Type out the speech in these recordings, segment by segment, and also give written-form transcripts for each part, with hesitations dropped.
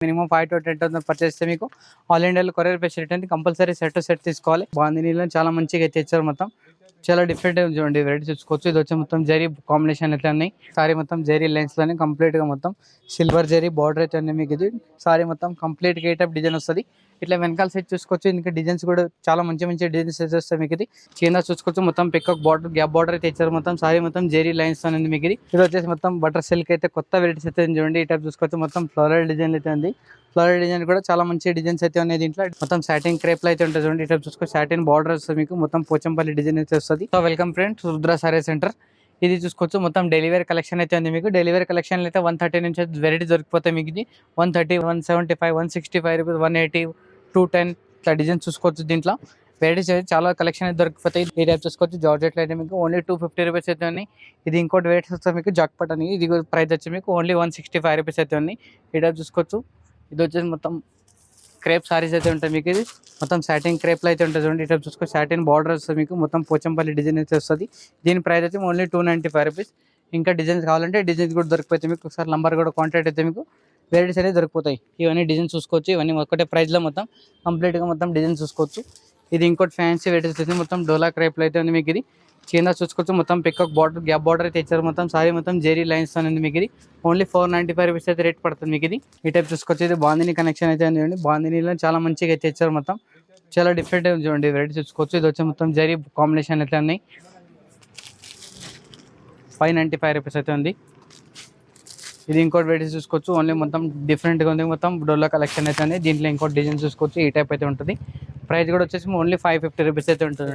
Minimum 5 to 10,000 purchase చేస్తే మీకు all ఇండియాలో కొరియర్ ఫెసిలిటీ ఉంది. కంపల్సరీ సెట్ టు సెట్ తీసుకోవాలి. బాందినీలో చాలా మంచిగా అయితే ఇచ్చారు. మొత్తం చాలా డిఫరెంట్ చూడండి, వెరైటీ చూసుకోవచ్చు. ఇది వచ్చి మొత్తం జరీ కాంబినేషన్ అయితే ఉన్నాయి. సారీ మొత్తం జరీ లైన్స్ లోనే కంప్లీట్ గా మొత్తం సిల్వర్ జరీ బార్డర్ అయితే ఉంది. మీకు ఇది సారీ మొత్తం కంప్లీట్ గా టైప్ డిజైన్ వస్తుంది. ఇట్లా వెనకాల సైడ్ చూసుకోవచ్చు. ఇంకా డిజైన్స్ కూడా చాలా మంచి మంచి డిజైన్స్ అయితే వస్తాయి. మీకు ఇది కింద చూసుకోవచ్చు. మొత్తం పికాక్ బార్డర్ గ్యాప్ బార్డర్ అయితే ఇచ్చారు. మొత్తం సారీ మొత్తం జరీ లైన్స్ తో ఉంది. మీకు ఇది వచ్చేసి మొత్తం బటర్ సిల్క్ అయితే కొత్త వెరైటీస్ అయితే చూడండి. ఈ టైప్ చూసుకోవచ్చు. మొత్తం ఫ్లోరల్ డిజైన్ అయితే ఉంది. ఫ్లోరల్ డిజైన్ కూడా చాలా మంచి డిజైన్స్ అయితే ఉన్నాయి. దీంట్లో మొత్తం సాటిన్ క్రేప్ అయితే ఉంటుంది చూడండి. ఇట్లా చూసుకో సాటిన్ బార్డర్ వస్తుంది. మీకు మొత్తం పోచంపల్లి డిజైన్ అయితే వస్తుంది. So welcome friends, Rudra sorry centre. ఇది చూసుకోవచ్చు. మొత్తం డెలివరీ కలెక్షన్ అయితే ఉంది. మీకు డెలివరీ కలెక్షన్ అయితే 130 నుంచి వెరైటీ దొరికిపోతాయి. మీకు ఇది 130, 175, 165 రూపీస్, 180, 210 ఇట్లా డిజైన్స్ చూసుకోవచ్చు. దీంట్లో వెరైటీస్ అయితే చాలా కలెక్షన్ అయితే దొరికిపోతాయి. ఈ టైప్ చూసుకోవచ్చు. జార్జెట్లో అయితే మీకు ఓన్లీ 250 రూపీస్ అయితే ఉన్నాయి. ఇది ఇంకోటి వెరైటీస్ వస్తే మీకు జాక్పట్ అని, ఇది ప్రైస్ వచ్చి మీకు ఓన్లీ 165 రూపీస్ అయితే ఉన్నాయి. ఈ టైప్ చూసుకోవచ్చు. ఇది వచ్చేసి మొత్తం క్రేప్ సారీస్ అయితే ఉంటాయి. మీకు ఇది మొత్తం సాటిన్ క్రేప్లో అయితే ఉంటుంది చూడండి. ఇట్లా చూసుకో సాటిన్ బార్డర్ వస్తుంది. మీకు మొత్తం పోచంపల్లి డిజైన్ అయితే వస్తుంది. దీని ప్రైస్ అయితే ఓన్లీ 295 రూపీస్. ఇంకా డిజైన్స్ కావాలంటే డిజైన్స్ కూడా దొరికిపోతాయి. మీకు ఒకసారి నంబర్ కూడా కాంటాక్ట్ అయితే మీకు వెరైటీస్ అనేది దొరికిపోతాయి. ఇవన్నీ డిజైన్స్ చూసుకోవచ్చు. ఇవన్నీ ఒకటే ప్రైస్లో మొత్తం కంప్లీట్గా మొత్తం డిజైన్స్ చూసుకోవచ్చు. ఇది ఇంకోటి ఫ్యాన్సీ వెరైటీస్ అయితే మొత్తం డోలా క్రేప్లో అయితే ఉంది. మీకు ఇది కింద చూసుకోవచ్చు. మొత్తం పికాక్ బార్డర్ గ్యాప్ బార్డర్ అయితే ఇచ్చారు. మొత్తం సారీ మొత్తం జెరీ లైన్స్ ఉంది. మీకు ఇది ఓన్లీ 495 రూపీస్ అయితే రేట్ పడుతుంది. మీకు ఇది ఈ టైప్ చూసుకోవచ్చు. ఇది బాందిని కనెక్షన్ అయితే ఉంది. బాందినీలో చాలా మంచిగా అయితే ఇచ్చారు. మొత్తం చాలా డిఫరెంట్ చూడండి, వెరైటీ చూసుకోవచ్చు. ఇది వచ్చి మొత్తం జరీ కాంబినేషన్ అయితే ఉన్నాయి. 595 రూపీస్ అయితే ఉంది. ఇది ఇంకోటి వెరైటీ చూసుకోవచ్చు. ఓన్లీ మొత్తం డిఫరెంట్గా ఉంది. మొత్తం డోలా కలెక్షన్ అయితే ఉంది. దీంట్లో ఇంకోటి డిజైన్ చూసుకోవచ్చు. ఈ టైప్ అయితే ఉంటుంది. ప్రైస్ కూడా వచ్చేసి ఓన్లీ 550 రూపీస్ అయితే ఉంటుంది.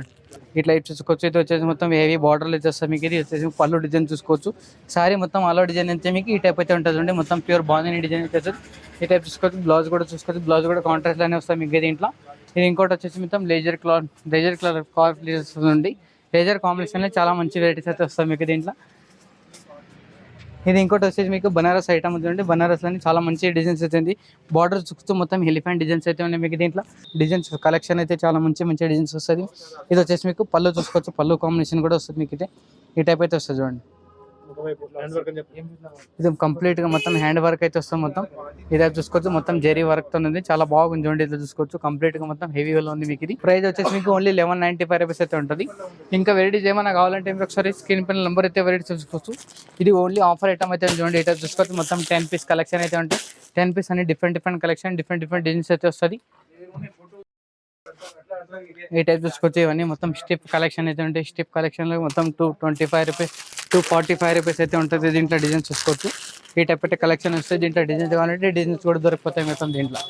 ఇట్లా చూసుకోవచ్చు. ఇది వచ్చేసి మొత్తం హెవీ బార్డర్లు అయితే వస్తాయి. మీకు ఇది వచ్చేసి పళ్ళు డిజైన్ చూసుకోవచ్చు. సారీ మొత్తం అలో డిజైన్ అయితే మీకు ఈ టైప్ అయితే ఉంటుంది. మొత్తం ప్యూర్ బాందిని డిజైన్ అయితే వస్తుంది. ఈ టైప్ చూసుకోవచ్చు. బ్లౌజ్ కూడా చూసుకోవచ్చు. బ్లౌజ్ కూడా కాంట్రాస్ట్లోనే వస్తాయి మీకు దీంట్లో. ఇది ఇంకోటి వచ్చేసి మొత్తం లేజర్ కలర్ ఉంది. లేజర్ కాంబినేషన్లో చాలా మంచి వెరైటీస్ అయితే వస్తాయి మీకు దీంట్లో. ఇది ఇంకోటి వచ్చేసి మీకు బనారస్ ఐటమ్ ఉంది. బనారస్ అని చాలా మంచి డిజైన్స్ అయితే ఉంది. బార్డర్ చుట్టూ మొత్తం ఎలిఫెంట్ డిజైన్స్ అయితే ఉన్నాయి. మీకు దీంట్లో డిజైన్స్ కలెక్షన్ అయితే చాలా మంచి మంచి డిజైన్స్ వస్తుంది. ఇది వచ్చేసి మీకు పళ్ళు చూసుకోవచ్చు. పళ్ళు కాంబినేషన్ కూడా వస్తుంది. మీకు ఇది ఈ టైప్ అయితే వస్తుంది చూడండి. ఇది కంప్లీట్ గా మొత్తం హ్యాండ్ వర్క్ అయితే వస్తుంది. మొత్తం ఇది చూసుకోవచ్చు. మొత్తం జెరీ వర్క్ తో ఉంది. చాలా బాగుంది చూడండి. ఇది చూసుకోవచ్చు. కంప్లీట్ గా మొత్తం హెవీ లో ఉంది. మీకు ఇది ప్రైస్ వచ్చేసి మీకు ఓన్లీ 1195 రూపీస్ అయితే ఉంటుంది. ఇంకా వెరైటీస్ ఏమైనా కావాలంటే మీకు ఒకసారి స్క్రీన్ పైన నెంబర్ అయితే వెరైటీ చూసుకోవచ్చు. ఇది ఓన్లీ ఆఫర్ ఐటమ్ అయితే చూడండి. ఇట్లా చూసుకోవచ్చు. మొత్తం 10 పీస్ కలెక్షన్ అయితే ఉంటాయి. 10 పీస్ అని డిఫరెంట్ కలెక్షన్, డిఫరెంట్ డిజైన్స్ అయితే వస్తుంది. ఈ టైప్ చూసుకోవచ్చు. ఇవన్నీ మొత్తం స్టిప్ కలెక్షన్ అయితే ఉంటాయి. స్టిప్ కలెక్షన్ లో మొత్తం 225 రూపీస్, 245 రూపీస్ అయితే ఉంటుంది. దీంట్లో డిజైన్స్ చూసుకోవచ్చు. ఈ టైప్ అయితే కలెక్షన్ వస్తుంది. దీంట్లో డిజైన్స్ కావాలంటే డిజైన్స్ కూడా దొరికిపోతాయి మొత్తం దీంట్లో.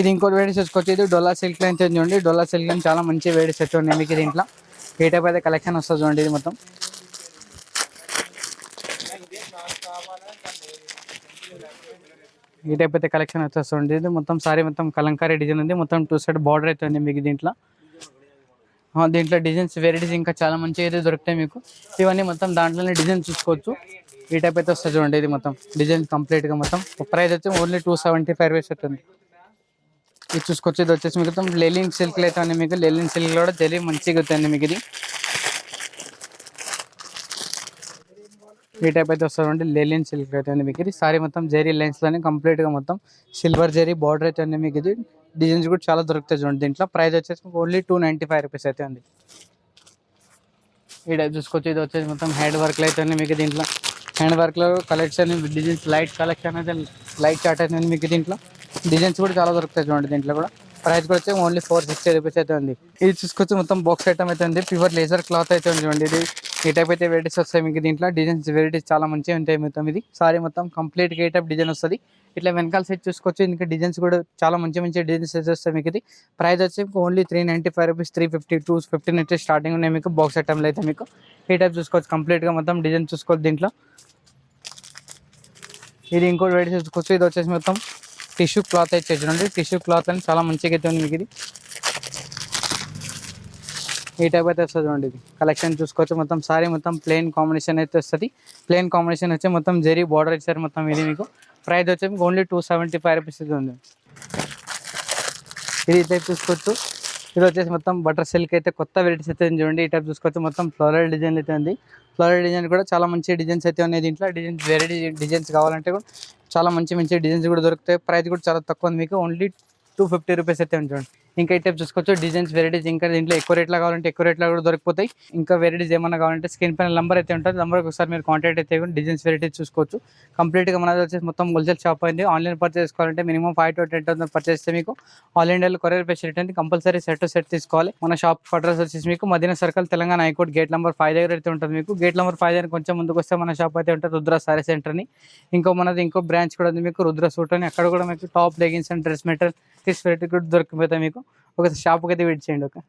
ఇది ఇంకోటి వెరైటీస్ చూసుకోవచ్చు. ఇది డోలా సిల్క్ లైన్స్ చూడండి. డోలా సిల్క్ లైన్ చాలా మంచి వెరైటీస్ అయితే ఉన్నాయి మీకు దీంట్లో. ఈ టైప్ అయితే కలెక్షన్ వస్తుంది చూడండి. ఇది మొత్తం ఈ టైప్ అయితే కలెక్షన్ వచ్చేస్తుంది. ఇది మొత్తం సారీ మొత్తం కలంకారీ డిజైన్ ఉంది. మొత్తం 2 సైడ్ బార్డర్ అయితే ఉంది మీకు దీంట్లో. దీంట్లో డిజైన్స్ వెరైటీస్ ఇంకా చాలా మంచిగా అయితే దొరుకుతాయి మీకు. ఇవన్నీ మొత్తం దాంట్లోనే డిజైన్ చూసుకోవచ్చు. ఈ టైప్ అయితే వస్తుంది చూడండి. ఇది మొత్తం డిజైన్ కంప్లీట్ గా మొత్తం ప్రైస్ వచ్చి ఓన్లీ 275 రూపీస్ అవుతుంది. ఇది చూసుకోవచ్చు. ఇది వచ్చేసి మీకు మొత్తం లెలిన్ సిల్క్ అయితే ఉంది. మీకు లెలిన్ సిల్క్ కూడా జరీ మంచిగా అవుతుంది మీకు ఇది. ఈ టైప్ అయితే వస్తుంది. లెలిన్ సిల్క్ అయితే ఉంది మీకు ఇది. సారీ మొత్తం జెరీ లైన్స్ లోనే కంప్లీట్ గా మొత్తం సిల్వర్ జెరీ బార్డర్ అయితే ఉంది మీకు ఇది. డిజైన్స్ కూడా చాలా దొరుకుతాయి చూడండి. దీంట్లో ప్రైస్ వచ్చేసి ఓన్లీ 295 రూపీస్ అయితే ఉంది. ఈ టైప్ చూసుకోవచ్చు. ఇది వచ్చేసి మొత్తం హ్యాండ్ వర్క్ అయితే ఉంది మీకు దీంట్లో. హ్యాండ్ వర్క్ లో కలెక్షన్ డిజైన్స్ లైట్ కలెక్షన్ అయితే లైట్ చార్ట్ అయితే ఉంది మీకు దీంట్లో. డిజైన్స్ కూడా చాలా దొరుకుతాయి చూడండి. దీంట్లో కూడా ప్రైస్ కూడా వచ్చి ఓన్లీ 460 రూపీస్ అయితే ఉంది. ఇది చూసుకోవచ్చు. మొత్తం బాక్స్ ఐటమ్ అయితే ఉంది. ప్యూర్ లేజర్ క్లాత్ అయితే ఉంది చూడండి. ఇది ఈ టైప్ అయితే వెరైటీస్ వస్తాయి మీకు దీంట్లో. డిజైన్స్ వెరైటీస్ చాలా మంచిగా ఉంటాయి మొత్తం. ఇది సారీ మొత్తం కంప్లీట్ గా టైప్ డిజైన్ వస్తుంది. ఇట్లా వెనకాల సైడ్ చూసుకోవచ్చు. ఇంకా డిజైన్స్ కూడా చాలా మంచి డిజైన్స్ అయితే వస్తాయి మీకు ఇది. ప్రైస్ వచ్చి ఓన్లీ 395 రూపీస్, 350, 215 అయితే స్టార్టింగ్ ఉన్నాయి మీకు బాక్స్ ఐటమ్లో అయితే మీకు. ఈ టైప్ చూసుకోవచ్చు. కంప్లీట్ గా మొత్తం డిజైన్ చూసుకోవచ్చు దీంట్లో. ఇది ఇంకోటి వెరైటీ చూసుకోవచ్చు. ఇది వచ్చేసి మొత్తం టిష్యూ క్లాత్ అయితే చూడండి. టిష్యూ క్లాత్ అని చాలా మంచిగా అయితే ఉంది మీకు ఇది. ఈ టైప్ అయితే వస్తుంది చూడండి. ఇది కలెక్షన్ చూసుకోవచ్చు. మొత్తం సారీ మొత్తం ప్లెయిన్ కాంబినేషన్ అయితే వస్తుంది. ప్లెయిన్ కాంబినేషన్ వచ్చి మొత్తం జెరీ బార్డర్ ఇచ్చారు మొత్తం. ఇది మీకు ప్రైస్ వచ్చి ఓన్లీ 275 రూపీస్ ఉంది. ఇది టైప్ చూసుకోవచ్చు. ఇది వచ్చేసి మొత్తం బటర్ సిల్క్ అయితే కొత్త వెరైటీస్ అయితే చూడండి. ఈ టైప్ చూసుకోవచ్చు. మొత్తం ఫ్లోరల్ డిజైన్ అయితే ఉంది. ఫ్లోరల్ డిజైన్ కూడా చాలా మంచి డిజైన్స్ అయితే ఉన్నాయి దీంట్లో. డిజైన్స్ వెరైటీ డిజైన్స్ కావాలంటే కూడా చాలా మంచి మంచి డిజైన్స్ కూడా దొరుకుతాయి. ప్రైస్ కూడా చాలా తక్కువ ఉంది, మీకు ఓన్లీ 250 రూపీస్ అయితే ఉంటుంది. ఇంకా ఈ టైప్ చూసుకోవచ్చు డిజైన్స్ వెరైటీస్. ఇంకా దీంట్లో ఎక్కువ రేట్లో కావాలంటే ఎక్కువ రేట్లో కూడా దొరికిపోతాయి. ఇంకా వెరైటీస్ ఏమన్నా కావాలంటే స్క్రీన్ పైన నెంబర్ అయితే ఉంటుంది, నెంబర్కి ఒకసారి మీరు కాంటాక్ట్ అయితే డిజైన్స్ వెరైటీస్ చూసుకోవచ్చు. కంప్లీట్గా మనది వచ్చేసి మొత్తం హోల్సేల్ షాప్ అయింది. ఆన్లైన్ పర్చేస్ చేసుకోవాలంటే మినిమం 5 to 10,000 పర్చేస్ చేస్తే మీకు ఆల్ ఇండియాలో కొరియర్ ఫెసిలిటీ అనేది కంపల్సరీ సెట్ తీసుకోవాలి. మన షాప్ అడ్రస్ వచ్చేసి మీకు Madina circle, Telangana high court gate number 5 దగ్గర అయితే ఉంటుంది. మీకు గేట్ నెంబర్ 5 దగ్గర కొంచెం ముందుకు వస్తే మన షాప్ అయితే ఉంటుంది, రుద్ర సారీ సెంటర్ అని. ఇంకో బ్రాంచ్ కూడా ఉంది మీకు, రుద్ర సూట్ అని. అక్కడ కూడా మీకు top leggings and dress material variety కూడా దొరికిపోతాయి మీకు. ఒక షాప్కి అయితే విజిట్ చేయండి. ఓకే.